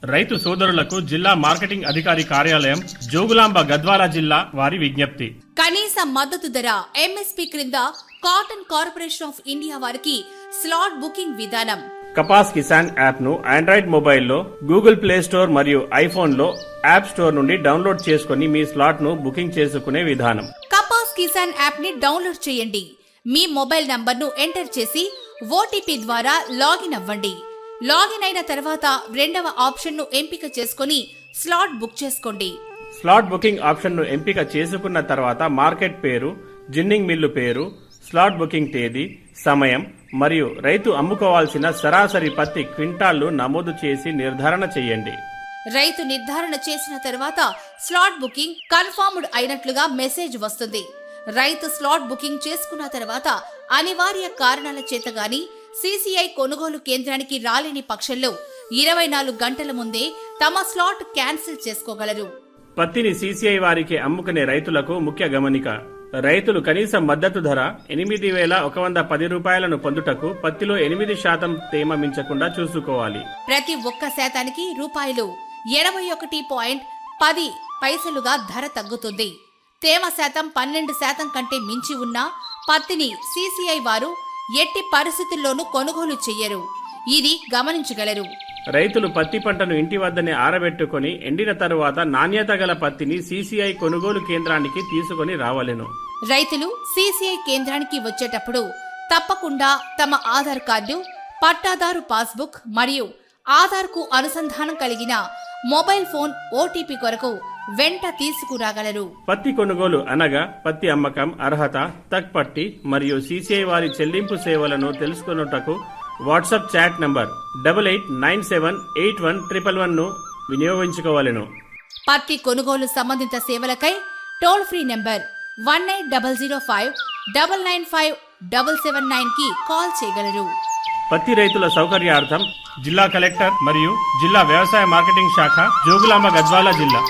రైతు సోదరులకు జిల్లా మార్కెటింగ్ అధికారి కార్యాలయం జోగులాంబ గద్వాల జిల్లా వారి విజ్ఞప్తి. కనీస మద్దతు ధర ఎంఎస్పీ క్రింద కాటన్ కార్పొరేషన్ ఆఫ్ ఇండియా వారికి స్లాట్ బుకింగ్ విధానం. కపాస్ కిసాన్ యాప్ ను ఆండ్రాయిడ్ మొబైల్లో గూగుల్ ప్లే స్టోర్ మరియు ఐఫోన్ లో యాప్ స్టోర్ నుండి డౌన్లోడ్ చేసుకుని మీ స్లాట్ ను బుకింగ్ చేసుకునే విధానం. కపాస్ కిసాన్ యాప్ ని డౌన్లోడ్ చేయండి. మీ మొబైల్ నంబర్ ను ఎంటర్ చేసి ఓటీపీ ద్వారా లాగిన్ అవ్వండి. లాగిన్ అయిన తర్వాత రెండవ ఆప్షన్ ను ఎంపిక చేసుకుని స్లాట్ బుక్ చేసుకోండి. స్లాట్ బుకింగ్ ఆప్షన్ ను ఎంపిక చేసుకున్న తర్వాత మార్కెట్ పేరు, జిన్నింగ్ మిల్లు పేరు, స్లాట్ బుకింగ్ తేదీ, సమయం మరియు రైతు అమ్ముకోవాల్సిన సరాసరి పత్తి క్వింటాళ్లు నమోదు చేసి నిర్ధారణ చేయండి. రైతు నిర్ధారణ చేసిన తర్వాత స్లాట్ బుకింగ్ కన్ఫర్మ్డ్ అయినట్లుగా మెసేజ్ వస్తుంది. రైతు స్లాట్ బుకింగ్ చేసుకున్న తర్వాత అనివార్య కారణాల చేత గాని సీసీఐ కొనుగోలు కేంద్రానికి రాలేని పక్షంలో 24 గంటల ముందే తమ స్లాట్ క్యాన్సిల్ చేసుకోగలరు. పత్తిని సీసీఐ వారికి అమ్ముకునే రైతులకు ముఖ్య గమనిక. రైతులు కనీస మద్దతు ధర 8,110 రూపాయలను పొందుటకు పత్తిలో 8% తేమ మించకుండా చూసుకోవాలి. ప్రతి ఒక్క శాతానికి రూపాయలు 81.10 ధర తగ్గుతుంది. తేమ శాతం 12% కంటే మించి ఉన్న పత్తిని సీసీఐ వారు ఎట్టి పరిస్థితుల్లోనూ కొనుగోలు చెయ్యరు. ఇది గమనించగలరు. రైతులు పత్తి పంటను ఇంటి వద్దనే ఆరబెట్టుకుని ఎండిన తరువాత నాణ్యత గల పత్తిని సీసీఐ కొనుగోలు కేంద్రానికి తీసుకుని రావలెను. రైతులు సీసీఐ కేంద్రానికి వచ్చేటప్పుడు తప్పకుండా తమ ఆధార్ కార్డు, పట్టాదారు పాస్బుక్ మరియు ఆధార్ కు అనుసంధానం కలిగిన మొబైల్ ఫోన్ ఓటీపీ కొరకు వెంట తీసుకురాగలరు. పత్తి కొనుగోలు అనగా పత్తి అమ్మకం, అర్హత, తక్పట్టి మరియు సీసీఐ వారి చెల్లింపు సేవలను తెలుసుకొనుటకు వాట్సాప్ చాట్ నంబర్ 88978111 ను వినియోగించుకోవాలను. పత్తి కొనుగోలు సంబంధిత సేవలకై టోల్ ఫ్రీ నంబర్ 180059957779 కి కాల్ చేయగలరు. పత్తి రైతుల సౌకర్యార్థం జిల్లా కలెక్టర్ మరియు జిల్లా వ్యవసాయ మార్కెటింగ్ శాఖ జోగులాంబ గద్వాల జిల్లా